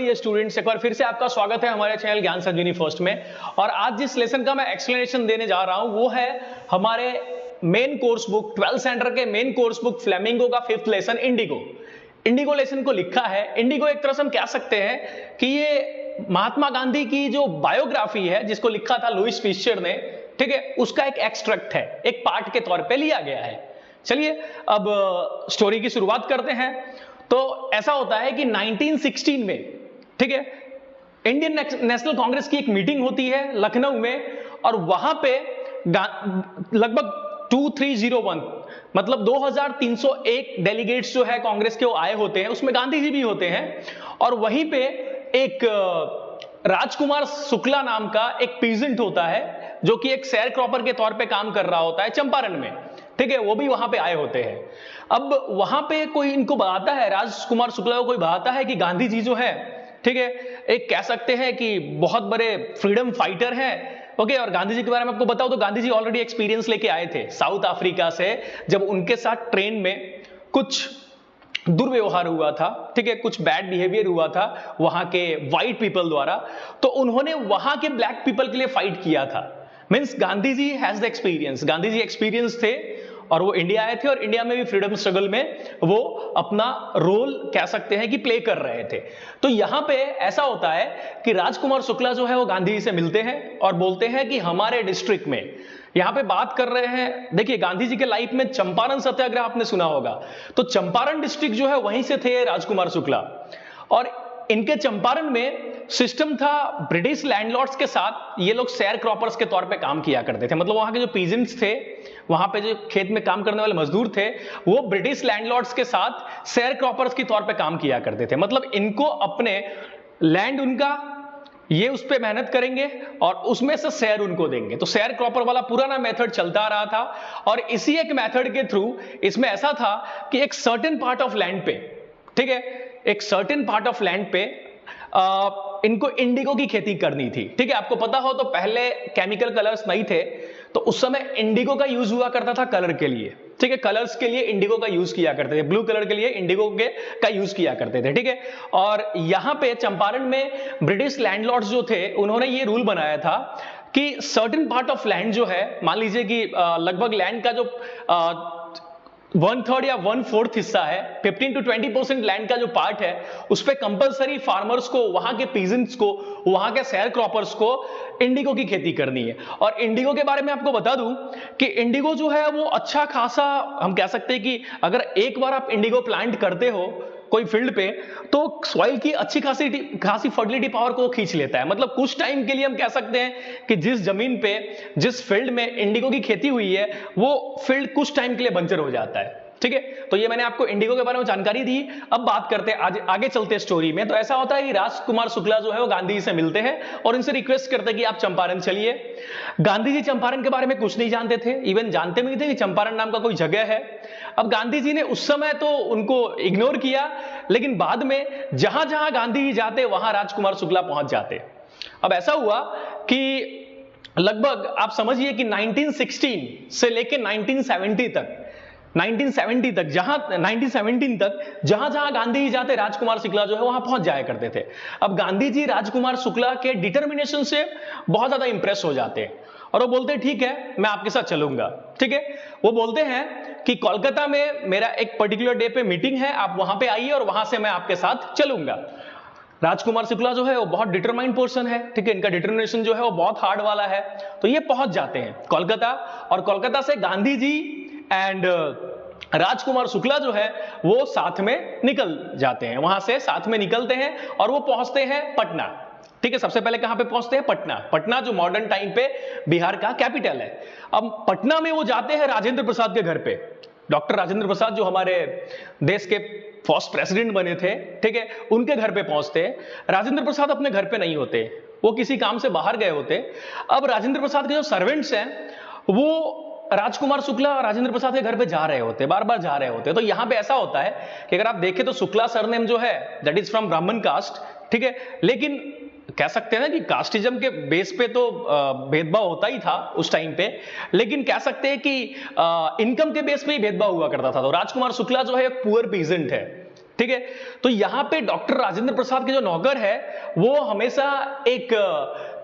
Dear students, एक बार फिर से आपका स्वागत है हमारे चैनल ज्ञान संजीवनी फर्स्ट में। और आज जिस लेसन का मैं एक्सप्लेनेशन देने जा रहा हूं वो है हमारे main course book 12th standard के मेन कोर्स बुक फ्लेमिंगो का 5th lesson Indigo. Indigo lesson को लिखा है। इंडिगो एक तरह से हम कह सकते हैं कि ये महात्मा गांधी की जो बायोग्राफी है जिसको लिखा था लुईस फिशर ने, ठीक है, उसका एक एक्सट्रैक्ट है, एक पार्ट के तौर पे लिया गया है। चलिए अब स्टोरी की शुरुआत करते हैं। तो ऐसा होता है कि 1916 में, ठीक है, इंडियन नेशनल कांग्रेस की एक मीटिंग होती है लखनऊ में, और वहां पे लगभग 2301 मतलब 2301 डेलीगेट्स जो है कांग्रेस के वो आए होते हैं, उसमें गांधी जी भी होते हैं। और वहीं पे एक राजकुमार शुक्ला नाम का एक पीजेंट होता है जो कि एक शेयर क्रॉपर के तौर पे काम कर रहा होता है चंपारण में, ठीक है, वो भी वहां पे आए होते हैं। अब वहां पे कोई इनको बताता है, राजकुमार शुक्ला को कोई बताता है कि गांधी जी जो है, ठीक है, एक कह सकते हैं कि बहुत बड़े फ्रीडम फाइटर हैं। ओके, और गांधी जी के बारे में आपको बताओ तो गांधी जी ऑलरेडी एक्सपीरियंस लेके आए थे साउथ अफ्रीका से, जब उनके साथ ट्रेन में कुछ दुर्व्यवहार हुआ था, ठीक है, कुछ बैड बिहेवियर हुआ था वहां के व्हाइट पीपल द्वारा, तो उन्होंने वहां के ब्लैक पीपल के लिए फाइट किया था। Means Gandhi ji has the experience, Gandhi ji experience थे और वो इंडिया आए थे और इंडिया में भी फ्रीडम स्ट्रगल में वो अपना रोल कह सकते हैं कि प्ले कर रहे थे। तो यहां पे ऐसा होता है कि राजकुमार शुक्ला जो है वो गांधी जी से मिलते हैं और बोलते हैं कि हमारे डिस्ट्रिक्ट में, यहां पे बात कर रहे हैं, देखिए गांधी जी के लाइफ में चंपारण सत्याग्रह आपने सुना होगा, तो चंपारण डिस्ट्रिक्ट जो है वहीं से थे राजकुमार शुक्ला। और इनके चंपारण में सिस्टम था, ब्रिटिश लैंडलॉर्ड्स के साथ ये लोग शेयर क्रॉपर्स के तौर पे काम किया करते थे। मतलब वहां के जो पीजेंट्स थे, वहां पे जो खेत में काम करने वाले मजदूर थे, वो ब्रिटिश लैंडलॉर्ड्स के साथ शेयर क्रॉपर्स के तौर पे काम किया करते थे। मतलब इनको अपने लैंड उनका, ये उस पे मेहनत करेंगे और उसमें से शेयर उनको देंगे। तो शेयर क्रॉपर वाला पुराना मेथड चलता रहा था। और इसी एक मेथड के थ्रू इसमें ऐसा था कि एक सर्टेन पार्ट ऑफ लैंड पे, ठीक है, एक सर्टेन पार्ट ऑफ लैंड पे इनको इंडिगो की खेती करनी थी। ठीक है, आपको पता हो तो पहले केमिकल कलर्स नहीं थे, तो उस समय इंडिगो का यूज हुआ करता था कलर के लिए। ठीक है, कलर्स के लिए इंडिगो का यूज किया करते थे, ब्लू कलर के लिए इंडिगो का यूज किया करते थे। ठीक है, और यहां पे चंपारण में ब्रिटिश लैंडलॉर्ड्स जो थे उन्होंने ये रूल बनाया था कि सर्टेन पार्ट ऑफ लैंड जो है, मान लीजिए कि लगभग लैंड का जो 1/3 या 1/4 हिस्सा है, 15 to 20% लैंड का जो पार्ट है, उस पे कंपलसरी फार्मर्स को, वहां के पीजेंट्स को, वहां के शेयर क्रॉपर्स को इंडिगो की खेती करनी है। और इंडिगो के बारे में आपको बता दूं कि इंडिगो जो है वो अच्छा खासा, हम कह सकते हैं कि अगर एक बार आप इंडिगो प्लांट करते हो कोई फील्ड पे, तो सॉइल की अच्छी खासी फर्टिलिटी पावर को खींच लेता है। मतलब कुछ टाइम के लिए हम कह सकते हैं कि जिस जमीन पे, जिस फील्ड में इंडिगो की खेती हुई है, वो फील्ड कुछ टाइम के लिए बंजर हो जाता है। ठीक है, तो ये मैंने आपको इंडिगो के बारे में जानकारी दी। अब बात करते हैं, आगे चलते हैं स्टोरी में। तो ऐसा होता है कि राजकुमार शुक्ला जो है वो गांधी जी से मिलते हैं और इनसे रिक्वेस्ट करते हैं कि आप चंपारण चलिए। गांधी जी चंपारण के बारे में कुछ नहीं जानते थे, इवन जानते भी नहीं थे कि चंपारण नाम का कोई जगह है। अब गांधी जी ने उस समय तो उनको इग्नोर किया, लेकिन बाद में जहां जहां गांधी जी जाते वहां राजकुमार शुक्ला पहुंच जाते। अब ऐसा हुआ कि लगभग आप समझिए कि 1916 से लेकर 1970 तक, 1970 तक, जहां 1917 तक जहां जहां गांधी जी जाते, राजकुमार शुक्ला जो है वहां पहुंच जाया करते थे। अब गांधी जी राजकुमार शुक्ला के डिटर्मिनेशन से बहुत ज्यादा इंप्रेस हो जाते हैं और वो बोलते हैं ठीक है मैं आपके साथ चलूंगा। ठीक है, वो बोलते हैं कि कोलकाता में मेरा एक पर्टिकुलर डे पे मीटिंग है, आप वहां पे आइए और वहां से मैं आपके साथ चलूंगा। राजकुमार शुक्ला जो है वो बहुत डिटरमाइंड पर्सन है, ठीक है, इनका डिटर्मिनेशन जो है वो बहुत हार्ड वाला है। तो ये पहुंच जाते हैं कोलकाता, और कोलकाता से गांधी जी एंड राजकुमार शुक्ला जो है वो साथ में निकल जाते हैं, वहां से साथ में निकलते हैं और वो पहुंचते हैं पटना। ठीक है, सबसे पहले कहां पे पहुंचते हैं? पटना। पटना जो मॉडर्न टाइम पे बिहार का कैपिटल है। अब पटना में वो जाते हैं राजेंद्र प्रसाद के घर पे। डॉक्टर राजेंद्र प्रसाद जो हमारे देश के फर्स्ट प्रेसिडेंट बने थे, ठीक है, उनके घर पे पहुंचते हैं। राजेंद्र प्रसाद अपने घर पे नहीं होते, वो किसी काम से बाहर गए होते। अब राजेंद्र प्रसाद के जो सर्वेंट्स हैं वो राजकुमार शुक्ला और राजेंद्र प्रसाद के घर पे जा रहे होते, बार बार जा रहे होते। तो यहां पे ऐसा होता है कि अगर आप देखें तो शुक्ला सरनेम जो है दैट इज फ्रॉम ब्राह्मण कास्ट, ठीक है, लेकिन कह सकते हैं ना कि कास्टिज्म के बेस पे तो भेदभाव होता ही था उस टाइम पे, लेकिन कह सकते हैं कि इनकम के बेस पे ही भेदभाव हुआ करता था। तो राजकुमार शुक्ला जो है एक पुअर पीजेंट है, ठीक है। तो यहां पे डॉक्टर राजेंद्र प्रसाद के जो नौकर है वो हमेशा एक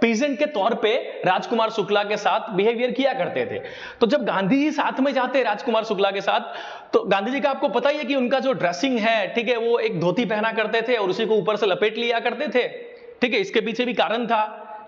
पीजेंट के तौर पे राजकुमार शुक्ला के साथ बिहेवियर किया करते थे। तो जब गांधी जी साथ में जाते हैं राजकुमार शुक्ला के साथ, तो गांधी जी का आपको पता ही है कि उनका जो ड्रेसिंग है, ठीक है, वो एक धोती पहना करते थे और उसी को ऊपर से लपेट लिया करते थे। ठीक है, इसके पीछे भी कारण था।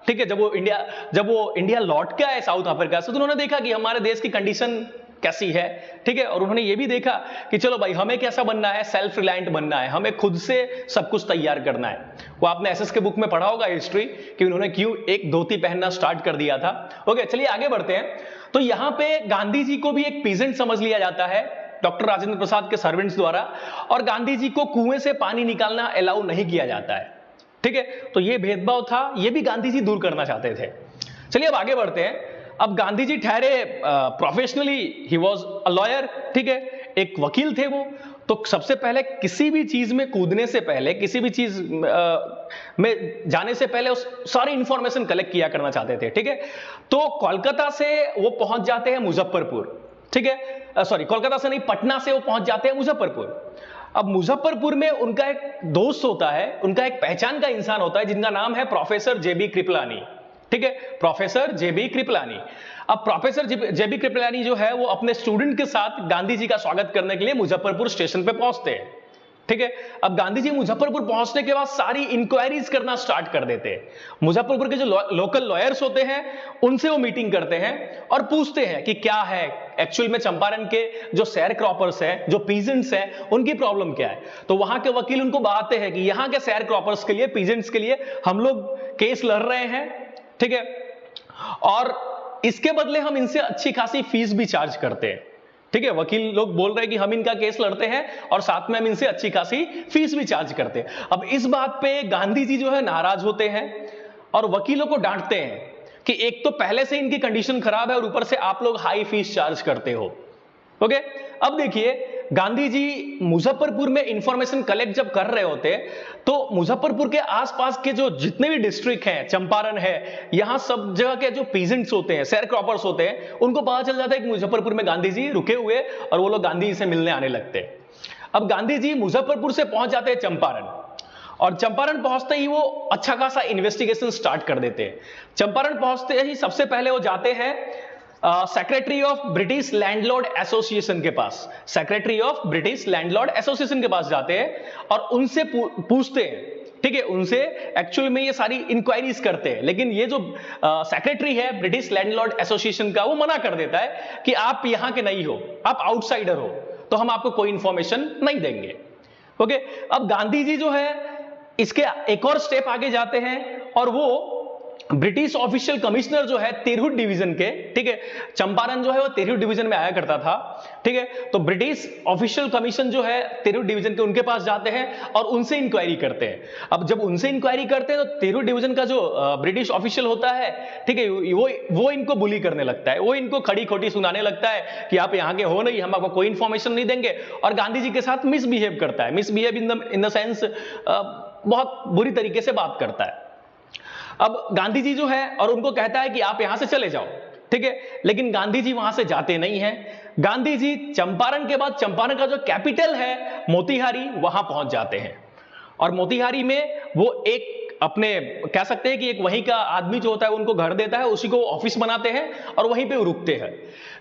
ठीक है, जब वो इंडिया लौट के आए साउथ अफ्रीका से, तो उन्होंने देखा कि हमारे देश की कंडीशन कैसी है। ठीक है, और उन्होंने ये भी देखा कि चलो भाई हमें कैसा बनना है, सेल्फ रिलायंट बनना है, हमें खुद से सब कुछ तैयार करना है। वो आपने एसएस के बुक में पढ़ा होगा हिस्ट्री कि उन्होंने क्यों एक धोती पहनना स्टार्ट कर दिया था। ओके, चलिए आगे बढ़ते हैं। तो यहां पे गांधी जी को भी एक पीजेंट समझ लिया जाता है डॉक्टर राजेंद्र प्रसाद के सर्वेंट्स द्वारा, और गांधी जी को कुएं से पानी निकालना अलाउ नहीं किया जाता है। ठीक है, तो ये भेदभाव था, ये भी गांधी जी दूर करना चाहते थे। चलिए अब आगे बढ़ते हैं। अब गांधी जी ठहरे professionally he was a lawyer. ठीक है, एक वकील थे वो। तो सबसे पहले किसी भी चीज में कूदने से पहले, किसी भी चीज में जाने से पहले उस सारी इंफॉर्मेशन कलेक्ट किया करना चाहते थे। ठीक है, तो कोलकाता से वो पहुंच जाते हैं मुजफ्फरपुर। ठीक है, सॉरी, कोलकाता से नहीं, पटना से वो पहुंच जाते हैं मुजफ्फरपुर। अब मुजफ्फरपुर में उनका एक दोस्त होता है, उनका एक पहचान का इंसान होता है जिनका नाम है प्रोफेसर जेबी कृपलानी। ठीक है, प्रोफेसर जेबी कृपलानी। अब प्रोफेसर जेबी कृपलानी जो है वो अपने स्टूडेंट के साथ गांधी जी का स्वागत करने के लिए मुजफ्फरपुर स्टेशन पे पहुंचते हैं। ठीक है, अब गांधी जी मुजफ्फरपुर पहुंचने के बाद सारी इंक्वायरीज करना स्टार्ट कर देते हैं। मुजफ्फरपुर के जो लोकल लॉयर्स होते हैं उनसे वो मीटिंग करते हैं और पूछते हैं कि क्या है एक्चुअल में चंपारण के जो शेयर क्रॉपर्स हैं, जो पीजेंट्स हैं, उनकी प्रॉब्लम क्या है। तो वहां के वकील उनको बताते हैं कि यहां के शेयर क्रॉपर्स के लिए, पीजेंट्स के लिए हम लोग केस लड़ रहे हैं। ठीक है, और इसके बदले हम इनसे अच्छी खासी फीस भी चार्ज करते हैं। ठीक है, वकील लोग बोल रहे हैं कि हम इनका केस लड़ते हैं और साथ में हम इनसे अच्छी खासी फीस भी चार्ज करते हैं। अब इस बात पे गांधी जी जो है नाराज होते हैं और वकीलों को डांटते हैं कि एक तो पहले से इनकी कंडीशन खराब है और ऊपर से आप लोग हाई फीस चार्ज करते हो। ओके, अब देखिए गांधी जी मुजफ्फरपुर में इंफॉर्मेशन कलेक्ट जब कर रहे होते तो मुजफ्फरपुर के आसपास के जो जितने भी डिस्ट्रिक्ट हैं, चंपारण है, यहां सब जगह के जो पीजेंट्स होते हैं, शेयर क्रॉपर्स होते हैं, उनको पता चल जाता है कि मुजफ्फरपुर में गांधी जी रुके हुए और वो लोग गांधी जी से मिलने आने लगते हैं। अब गांधी जी मुजफ्फरपुर से पहुंच जाते हैं चंपारण, और चंपारण पहुंचते ही वो अच्छा खासा इन्वेस्टिगेशन स्टार्ट कर देते हैं। चंपारण पहुंचते ही सबसे पहले वो जाते हैं secretary of British landlord association के पास। Secretary of British landlord association के पास जाते हैं और उनसे पूछते हैं। ठीक है, उनसे एक्चुअल में ये सारी इंक्वायरीज करते हैं, लेकिन ये जो सेक्रेटरी है ब्रिटिश लैंडलॉर्ड एसोसिएशन का, वो मना कर देता है कि आप यहां के नहीं हो, आप आउटसाइडर हो, तो हम आपको कोई इंफॉर्मेशन नहीं देंगे। ओके, अब गांधी जी जो है इसके एक और स्टेप आगे जाते हैं और वो ब्रिटिश ऑफिशियल कमिश्नर जो है तिरहुत डिवीजन के, ठीक है, चंपारण जो है वो तिरहुत डिवीजन में आया करता था। ठीक है, तो ब्रिटिश ऑफिशियल कमीशन जो है तिरहुत डिवीजन के, उनके पास जाते हैं और उनसे इंक्वायरी करते हैं। अब जब उनसे इंक्वायरी करते हैं तो तिरहुत डिवीजन का जो ब्रिटिश ऑफिशियल होता है, ठीक है, वो इनको बुली करने लगता है, वो इनको खड़ी खोटी सुनाने लगता है कि आप यहाँ के हो नहीं, हम आपको कोई इंफॉर्मेशन नहीं देंगे, और गांधी जी के साथ मिसबिहेव करता है। मिसबिहेव इन द सेंस बहुत बुरी तरीके से बात करता है। अब गांधी जी जो है और उनको कहता है कि आप यहां से चले जाओ। ठीक है, लेकिन गांधी जी वहां से जाते नहीं हैं। गांधी जी चंपारण के बाद चंपारण का जो कैपिटल है मोतिहारी, वहां पहुंच जाते हैं और मोतिहारी में वो एक अपने कह सकते हैं कि एक वहीं का आदमी जो होता है उनको घर देता है, उसी को ऑफिस बनाते हैं और वहीं पे रुकते हैं।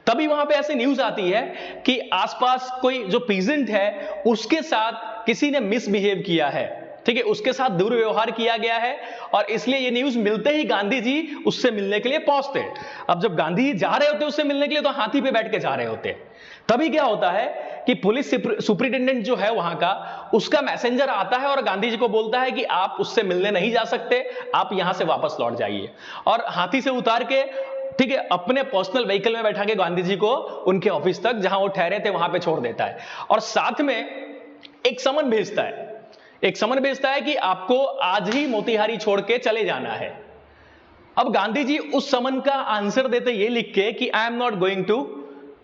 तभी वहां पे ऐसी न्यूज आती है कि आसपास कोई जो पीजेंट है उसके साथ किसी ने मिसबिहेव किया है। ठीक है, उसके साथ दुर्व्यवहार किया गया है और इसलिए ये न्यूज मिलते ही गांधी जी उससे मिलने के लिए पहुंचते हैं। अब जब गांधी जी जा रहे होते हैं उससे मिलने के लिए, तो हाथी पे बैठ के जा रहे होते हैं। तभी क्या होता है कि पुलिस सुपरिटेंडेंट जो है वहां का, उसका मैसेंजर आता है और गांधी जी को बोलता है कि आप उससे मिलने नहीं जा सकते, आप यहां से वापस लौट जाइए, और हाथी से उतार के, ठीक है, अपने पर्सनल व्हीकल में बैठा के गांधी जी को उनके ऑफिस तक जहां वो ठहरे थे वहां पे छोड़ देता है और साथ में एक समन भेजता है। एक समन भेजता है कि आपको आज ही मोतिहारी छोड़ के चले जाना है। अब गांधी जी उस समन का आंसर देते ये लिख के कि I am not going to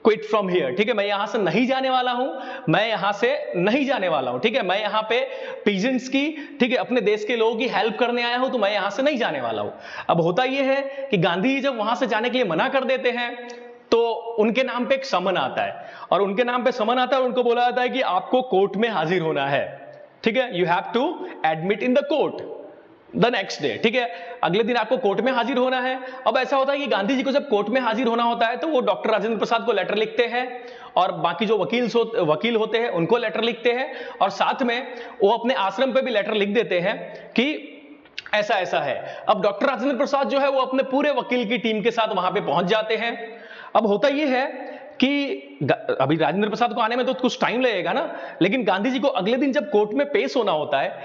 quit from here. ठीक है, मैं यहां से नहीं जाने वाला हूं, मैं यहां से नहीं जाने वाला हूं। ठीक है, मैं यहां पे पीजेंट्स की, ठीक है, अपने देश के लोगों की हेल्प करने आया हूं, तो मैं यहां से नहीं जाने वाला हूं। अब होता यह है कि गांधी जी जब वहां से जाने के लिए मना कर देते हैं तो उनके नाम पे एक समन आता है और उनके नाम पे समन आता है और उनको बोला जाता है कि आपको कोर्ट में हाजिर होना है। ठीक है, you have to admit in the court the next day, ठीक है, अगले दिन आपको कोर्ट में हाजिर होना है। अब ऐसा होता है कि गांधी जी को जब कोर्ट में हाजिर होना होता है तो वो डॉक्टर राजेंद्र प्रसाद को लेटर लिखते हैं और बाकी जो वकील होते हैं उनको लेटर लिखते हैं और साथ में वो अपने आश्रम पे भी लेटर लिख देते हैं कि ऐसा ऐसा है। अब डॉक्टर राजेंद्र प्रसाद जो है वो अपने पूरे वकील की टीम के साथ वहां पे पहुंच जाते हैं। अब होता यह है कि अभी राजेंद्र प्रसाद को आने में तो कुछ टाइम लगेगा ना, लेकिन गांधी जी को अगले दिन जब कोर्ट में पेश होना होता है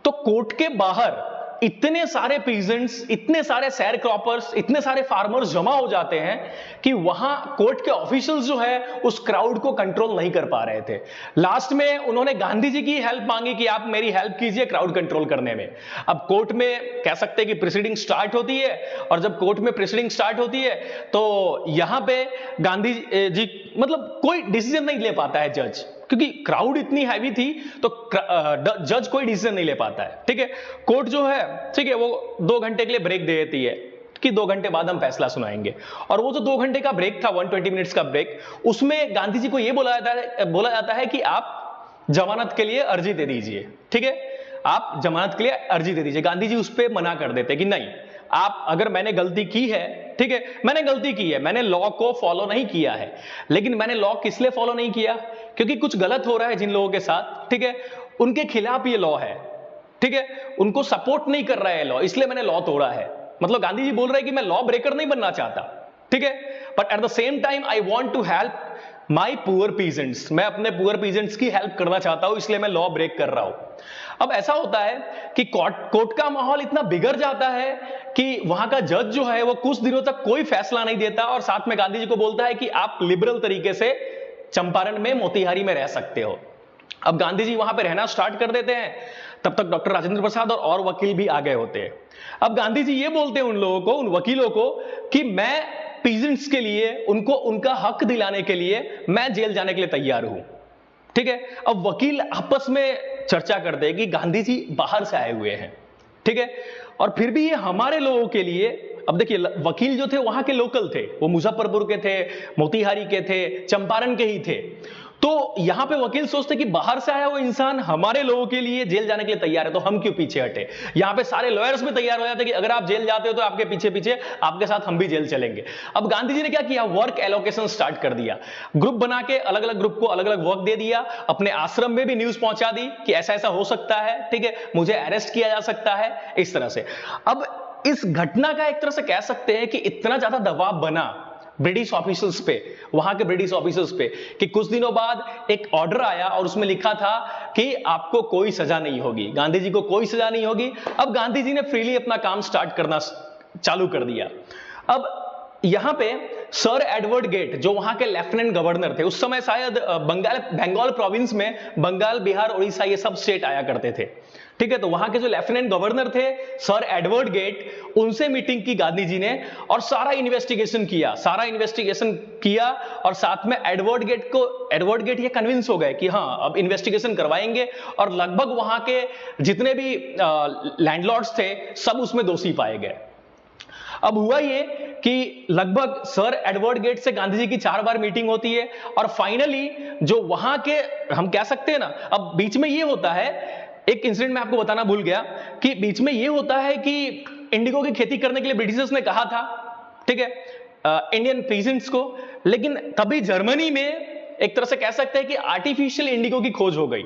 तो कोर्ट के बाहर इतने सारे पीजेंट्स, इतने सारे शेयर क्रॉपर्स, इतने सारे फार्मर्स जमा हो जाते हैं कि वहां कोर्ट के ऑफिशियल्स जो है उस क्राउड को कंट्रोल नहीं कर पा रहे थे। लास्ट में उन्होंने गांधी जी की हेल्प मांगी कि आप मेरी हेल्प कीजिए क्राउड कंट्रोल करने में। अब कोर्ट में कह सकते हैं कि प्रोसीडिंग स्टार्ट होती है और जब कोर्ट में प्रोसीडिंग स्टार्ट होती है तो यहां पे गांधी जी मतलब कोई डिसीजन नहीं ले पाता है जज, क्योंकि क्राउड इतनी हैवी थी तो जज कोई डिसीजन नहीं ले पाता है। ठीक है, कोर्ट जो है ठीक है वो 2 घंटे के लिए ब्रेक दे देती है कि 2 घंटे बाद हम फैसला सुनाएंगे। और वो जो 2 घंटे का ब्रेक था, 120 मिनट्स का ब्रेक, उसमें गांधी जी को यह बोला जाता है कि आप जमानत के लिए अर्जी दे दीजिए। ठीक है, आप जमानत के लिए अर्जी दे दीजिए। गांधी जी उस पर मना कर देते कि नहीं, आप अगर मैंने गलती की है, ठीक है मैंने गलती की है, मैंने लॉ को फॉलो नहीं किया है, लेकिन मैंने लॉ किस लिए फॉलो नहीं किया, क्योंकि कुछ गलत हो रहा है जिन लोगों के साथ, ठीक है उनके खिलाफ ये लॉ है, ठीक है उनको सपोर्ट नहीं कर रहा है लॉ, इसलिए मैंने लॉ तोड़ा है। मतलब गांधी जी बोल रहे हैं कि मैं लॉ ब्रेकर नहीं बनना चाहता, ठीक है, but at the same time I want to help my poor peasants, मैं अपने पुअर पीजेंट्स की हेल्प करना चाहता हूं, इसलिए मैं लॉ ब्रेक कर रहा हूं। अब ऐसा होता है कि कोर्ट का माहौल इतना बिगड़ जाता है कि वहां का जज जो है वो कुछ दिनों तक कोई फैसला नहीं देता और साथ में गांधी जी को बोलता है कि आप लिबरल तरीके से चंपारण में, मोतिहारी में रह सकते हो। अब गांधी जी वहां पे रहना स्टार्ट कर देते हैं, तब तक डॉक्टर राजेंद्र प्रसाद और वकील भी आ गए होते हैं। अब गांधी जी ये बोलते हैं उन लोगों को, उन वकीलों को, कि मैं पीजेंट्स के लिए, उनको उनका हक दिलाने के लिए मैं जेल जाने के लिए तैयार हूं। ठीक है, अब वकील आपस में चर्चा करते हैं कि गांधी जी बाहर से आए हुए हैं, ठीक है, और फिर भी ये हमारे लोगों के लिए, अब देखिए वकील जो थे वहां के लोकल थे, वो मुजफ्फरपुर के थे, मोतिहारी के थे, चंपारण के ही थे। तो यहां पे वकील सोचते कि बाहर से आया वो इंसान हमारे लोगों के लिए जेल जाने के लिए तैयार है, तो हम क्यों पीछे हटे। यहां पे सारे लॉयर्स भी तैयार हो जाते कि अगर आप जेल जाते हो तो आपके पीछे पीछे आपके साथ हम भी जेल चलेंगे। अब गांधी जी ने क्या किया, वर्क एलोकेशन स्टार्ट कर दिया, ग्रुप बना के अलग अलग ग्रुप को अलग अलग वर्क दे दिया, अपने आश्रम में भी न्यूज पहुंचा दी कि ऐसा ऐसा हो सकता है, ठीक है मुझे अरेस्ट किया जा सकता है, इस तरह से। अब इस घटना का एक तरह से कह सकते हैं कि इतना ज्यादा दबाव बना ब्रिटिश ऑफिसर्स पे, वहां के ब्रिटिश ऑफिसर्स पे, कि कुछ दिनों बाद एक ऑर्डर आया और उसमें लिखा था कि आपको कोई सजा नहीं होगी, गांधी जी को कोई सजा नहीं होगी। अब गांधी जी ने फ्रीली अपना काम स्टार्ट करना चालू कर दिया। अब यहां पे सर एडवर्ड गेट जो वहां के लेफ्टिनेंट गवर्नर थे, उस समय शायद बंगाल प्रोविंस में बंगाल, बिहार, उड़ीसा ये सब स्टेट आया करते थे, ठीक है, तो वहां के जो लेफ्टिनेंट गवर्नर थे सर एडवर्ड गेट, उनसे मीटिंग की गांधी जी ने और सारा इन्वेस्टिगेशन किया और साथ में एडवर्ड गेट ये कन्विंस हो गए कि हाँ अब इन्वेस्टिगेशन करवाएंगे, और लगभग वहां के जितने भी लैंडलॉर्ड्स थे सब उसमें दोषी पाए गए। अब हुआ ये कि लगभग सर एडवर्ड गेट से गांधी जी की 4 बार मीटिंग होती है और फाइनली जो वहां के, हम कह सकते हैं ना, अब बीच में ये होता है, एक इंसिडेंट मैं आपको बताना भूल गया कि बीच में ये होता है कि इंडिगो की खेती करने के लिए ब्रिटिशर्स ने कहा था, ठीक है, इंडियन पीजेंट्स को, लेकिन तभी जर्मनी में एक तरह से कह सकते हैं कि आर्टिफिशियल इंडिगो की खोज हो गई,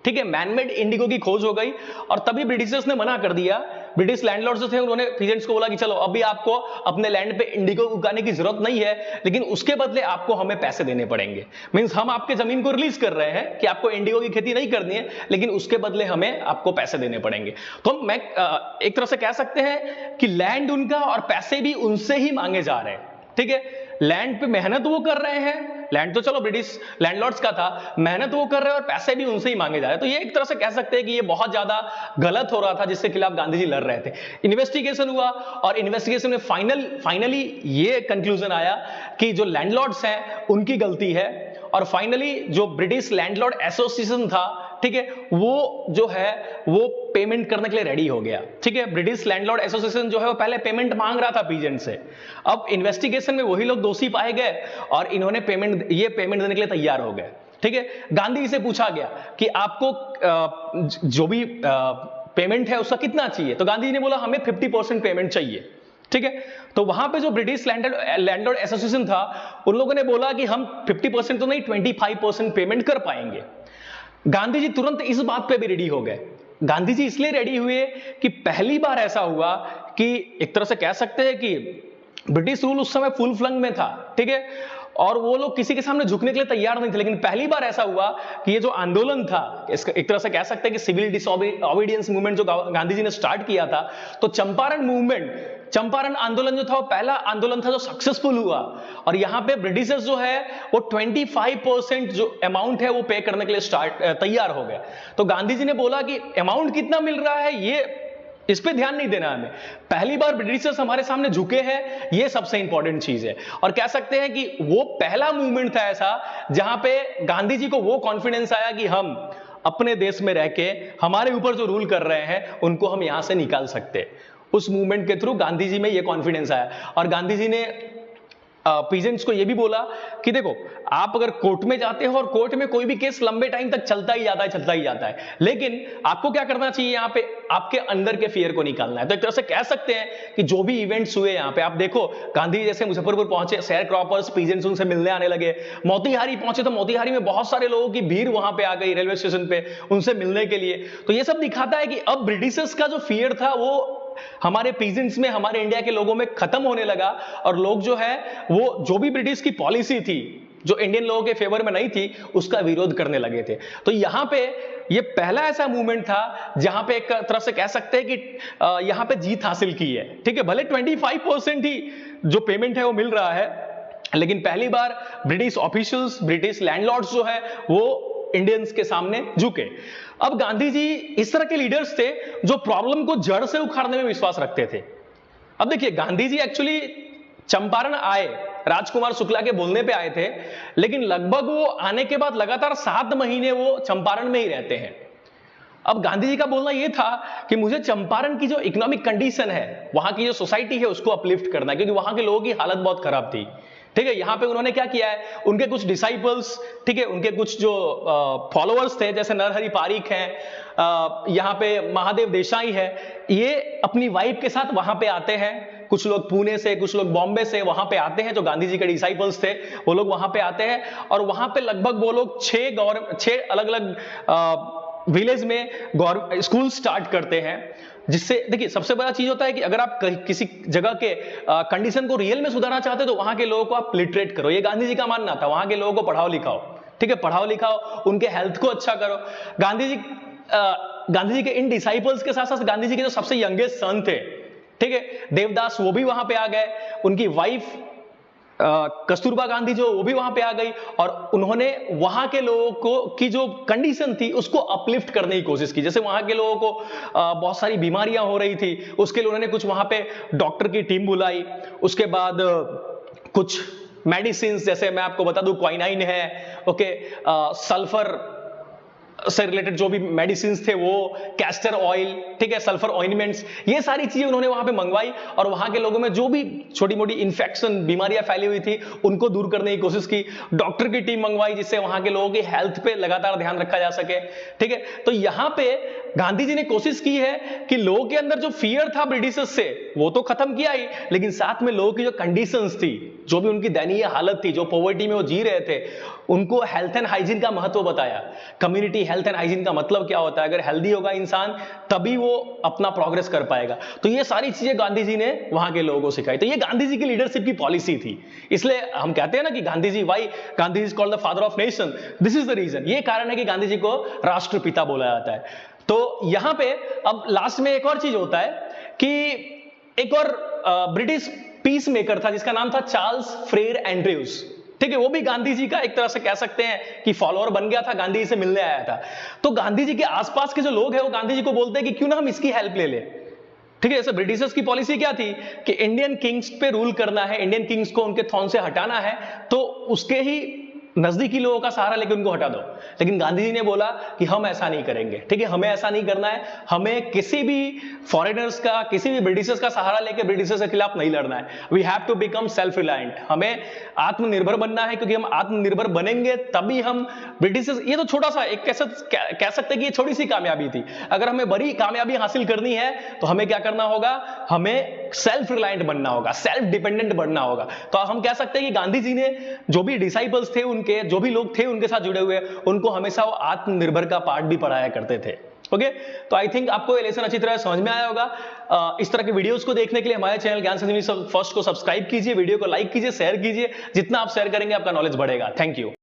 ठीक है, मैनमेड इंडिगो की खोज हो गई, और तभी ब्रिटिशर्स ने मना कर दिया। ब्रिटिश लैंडलॉर्ड्स जो थे उन्होंने पीजेंट्स को बोला कि चलो अभी आपको अपने लैंड पे इंडिगो उगाने की जरूरत नहीं है, लेकिन उसके बदले आपको हमें पैसे देने पड़ेंगे। मींस हम आपके जमीन को रिलीज कर रहे हैं कि आपको इंडिगो की खेती नहीं करनी है, लेकिन उसके बदले हमें आपको पैसे देने पड़ेंगे। तो मैं एक तरह से कह सकते हैं कि लैंड उनका और पैसे भी उनसे ही मांगे जा रहे हैं, ठीक है, लैंड पे मेहनत वो कर रहे हैं, लैंड तो चलो ब्रिटिश लैंडलॉर्ड्स का था, मेहनत वो कर रहे हैं और पैसे भी उनसे ही मांगे जा रहे हैं। तो ये एक तरह से कह सकते हैं कि ये बहुत ज्यादा गलत हो रहा था, जिसके खिलाफ गांधी जी लड़ रहे थे। इन्वेस्टिगेशन हुआ और इन्वेस्टिगेशन में फाइनली ये कंक्लूजन आया कि जो लैंडलॉर्ड्स हैं उनकी गलती है, और फाइनली जो ब्रिटिश लैंडलॉर्ड एसोसिएशन था, ठीक है, वो जो है वो पेमेंट करने के लिए रेडी हो गया, ठीक है, ब्रिटिश लैंडलॉर्ड एसोसिएशन जो है वो पहले पेमेंट मांग रहा था पीजेंट से। अब इन्वेस्टिगेशन में वही लोग दोषी पाए गए और इन्होंने पेमेंट देने के लिए तैयार हो गए, ठीक है, गांधी जी से पूछा गया कि आपको जो भी पेमेंट है उसका कितना चाहिए, तो गांधी जी ने बोला हमें 50% पेमेंट चाहिए। ठीक है, तो वहां पे जो ब्रिटिश लैंडलॉर्ड एसोसिएशन था उन लोगों ने बोला कि हम 50% तो नहीं 25% पेमेंट कर पाएंगे। गांधी जी तुरंत इस बात पे भी रेडी हो गए। गांधी जी इसलिए रेडी हुए कि पहली बार ऐसा हुआ कि एक तरह से कह सकते हैं कि ब्रिटिश रूल उस समय फुल फ्लंग में था। ठीक है, और वो लोग किसी के सामने झुकने के लिए तैयार नहीं थे, लेकिन पहली बार ऐसा हुआ कि ये जो आंदोलन था, इसका एक तरह से कह सकते हैं कि सिविल डिसओबीडियंस मूवमेंट जो गांधी जी ने स्टार्ट किया था, तो चंपारण मूवमेंट, चंपारण आंदोलन जो था वो पहला आंदोलन था जो सक्सेसफुल हुआ। और यहां पे ब्रिटिशर्स जो है वो 25% जो अमाउंट है वो पे करने के लिए तैयार हो गए। तो गांधी जी ने बोला कि अमाउंट कितना मिल रहा है ये इस पे ध्यान नहीं देना हमें, पहली बार ब्रिटिशर्स हमारे सामने झुके हैं, ये सबसे इंपॉर्टेंट चीज है। और कह सकते हैं कि वो पहला मूवमेंट था ऐसा जहां पे गांधी जी को वो कॉन्फिडेंस आया कि हम अपने देश में रह के हमारे ऊपर जो रूल कर रहे हैं उनको हम यहां से निकाल सकते। उस मूवमेंट के थ्रू गांधी जी में ये कॉन्फिडेंस आया। और गांधी जी ने पीजेंट्स को ये भी बोला कि देखो आप अगर कोर्ट में जाते हो और कोर्ट में कोई भी केस लंबे टाइम तक चलता ही जाता है, लेकिन आपको क्या करना चाहिए, यहाँ पे आपके अंदर के फियर को निकालना है। तो एक तरह से कह सकते हैं कि जो भी इवेंट्स हुए यहाँ पे आप देखो, गांधी जैसे मुजफ्फरपुर पहुंचे, शेयर क्रॉपर्स पीजेंट्स उनसे मिलने आने लगे, मोतीहारी पहुंचे तो मोतीहारी में बहुत सारे लोगों की भीड़ वहां पे आ गई रेलवे स्टेशन पे उनसे मिलने के लिए। तो ये सब दिखाता है कि अब ब्रिटिशर्स का जो फियर था वो हमारे पीजेंट्स में, हमारे इंडिया के लोगों में खत्म होने लगा। और लोग जो है वो जो भी ब्रिटिश की पॉलिसी थी जो इंडियन लोगों के फेवर में नहीं थी उसका विरोध करने लगे थे। तो यहां पे ये पहला ऐसा मूवमेंट था जहां पे एक तरह से कह सकते हैं कि यहां पे जीत हासिल की है। ठीक है, भले 25% ही जो पेमेंट है वो मिल रहा है, लेकिन पहली बार ब्रिटिश ऑफिशियल्स, ब्रिटिश लैंडलॉर्ड्स जो है वो इंडियंस के सामने झुके। अब गांधी जी इस तरह के लीडर्स थे जो प्रॉब्लम को जड़ से उखाड़ने में विश्वास रखते थे। अब देखिए गांधी जी एक्चुअली चंपारण आए, राजकुमार शुक्ला के बोलने पे आए थे, लेकिन लगभग वो आने के बाद लगातार 7 महीने वो चंपारण में ही रहते हैं। अब गांधी जी का बोलना यह था कि मुझे चंपारण की जो इकोनॉमिक कंडीशन है, वहां की जो सोसाइटी है उसको अपलिफ्ट करना है, क्योंकि वहां के लोगों की हालत बहुत खराब थी। ठीक है, यहां पे उन्होंने क्या किया है, उनके कुछ डिसाइपल्स, ठीक है, उनके कुछ जो फॉलोअर्स थे जैसे नरहरि पारिक हैं, यहां पे महादेव देसाई है, ये अपनी वाइफ के साथ वहां पे आते हैं। कुछ लोग पुणे से, कुछ लोग बॉम्बे से वहां पे आते हैं, जो गांधी जी के डिसाइपल्स थे वो लोग वहां पे आते हैं। और वहां पे लगभग वो लोग 6 अलग अलग विलेज में स्कूल स्टार्ट करते हैं। जिससे देखिए सबसे बड़ा चीज होता है कि अगर आप किसी जगह के कंडीशन को रियल में सुधारना चाहते हो तो वहां के लोगों को आप लिटरेट करो, ये गांधी जी का मानना था। वहां के लोगों को पढ़ाओ लिखाओ, ठीक है, पढ़ाओ लिखाओ, उनके हेल्थ को अच्छा करो। गांधी जी के इन डिसाइपल्स के साथ साथ गांधी जी के जो सबसे यंगेस्ट सन थे, ठीक है, देवदास, वो भी वहां पे आ गए। उनकी वाइफ कस्तूरबा गांधी जो, वो भी वहां पे आ गई और उन्होंने वहां के लोगों को की जो कंडीशन थी उसको अपलिफ्ट करने की कोशिश की। जैसे वहां के लोगों को बहुत सारी बीमारियां हो रही थी, उसके लिए उन्होंने कुछ वहां पे डॉक्टर की टीम बुलाई। उसके बाद कुछ मेडिसिन, जैसे मैं आपको बता दूं क्वाइनाइन है, ओके, सल्फर से रिलेटेड जो भी मेडिसिन थे वो, कैस्टर ऑयल, ठीक है, सल्फर ऑइंटमेंट्स, ये सारी चीजें उन्होंने वहां पे मंगवाई और वहां के लोगों में जो भी छोटी मोटी इन्फेक्शन, बीमारियां फैली हुई थी उनको दूर करने की कोशिश की। डॉक्टर की टीम मंगवाई जिससे वहां के लोगों की हेल्थ पे लगातार ध्यान रखा जा सके। ठीक है, तो यहां पे गांधी जी ने कोशिश की है कि लोगों के अंदर जो फियर था ब्रिटिशर्स से वो तो खत्म किया ही, लेकिन साथ में लोगों की जो कंडीशंस थी, जो भी उनकी दयनीय हालत थी, जो पॉवर्टी में वो जी रहे थे, उनको हेल्थ एंड हाइजीन का महत्व बताया। कम्युनिटी हेल्थ एंड हाइजीन का मतलब क्या होता है, अगर हेल्दी होगा इंसान तभी वो अपना प्रोग्रेस कर पाएगा। तो ये सारी चीजें गांधी जी ने वहां के लोगों को सिखाई। तो ये गांधी जी की लीडरशिप की पॉलिसी थी। इसलिए हम कहते हैं ना कि Gandhi ji, why Gandhi is called the father of nation, this is the reason. ये कारण है कि गांधी जी को राष्ट्रपिता बोला जाता है। तो यहां पे अब लास्ट में एक और चीज होता है कि एक और ब्रिटिश पीस मेकर था जिसका नाम था चार्ल्स फ्रेयर एंड्रयूज। ठीक है, वो भी गांधी जी का एक तरह से कह सकते हैं कि फॉलोअर बन गया था, गांधी जी से मिलने आया था। तो गांधी जी के आसपास के जो लोग हैं वो गांधी जी को बोलते हैं कि क्यों ना हम इसकी हेल्प ले ले। ठीक है, जैसे ब्रिटिशर्स की पॉलिसी क्या थी कि इंडियन किंग्स पे रूल करना है, इंडियन किंग्स को उनके थ्रोन से हटाना है, तो उसके ही नजदीकी लोगों का सहारा लेके उनको हटा दो। लेकिन गांधी जी ने बोला कि हम ऐसा नहीं करेंगे, ठीक है, हमें ऐसा नहीं करना है, हमें किसी भी फॉरेनर्स का, किसी भी ब्रिटिशर्स का सहारा लेकर ब्रिटिशर्स के खिलाफ नहीं लड़ना है। We have to become self reliant, हमें आत्मनिर्भर बनना है, क्योंकि हम आत्मनिर्भर बनेंगे तभी हम ब्रिटिशर्स, ये तो छोटा सा एक कह सकते हैं कि ये छोटी सी कामयाबी थी, अगर हमें बड़ी कामयाबी हासिल करनी है तो हमें क्या करना होगा, हमें सेल्फ रिलायंट बनना होगा, सेल्फ डिपेंडेंट बनना होगा। तो हम कह सकते हैं कि गांधी जी ने जो भी डिसाइपल्स थे उनके, जो भी लोग थे उनके साथ जुड़े हुए, उनको हमेशा वो आत्मनिर्भर का पाठ भी पढ़ाया करते थे। ओके, तो आई थिंक आपको ये लेसन अच्छी तरह समझ में आया होगा। इस तरह के वीडियोस को देखने के लिए हमारे चैनल ज्ञान संजीवनी फर्स्ट को सब्सक्राइब कीजिए, वीडियो को लाइक कीजिए, शेयर कीजिए, जितना आप शेयर करेंगे आपका नॉलेज बढ़ेगा। Thank you.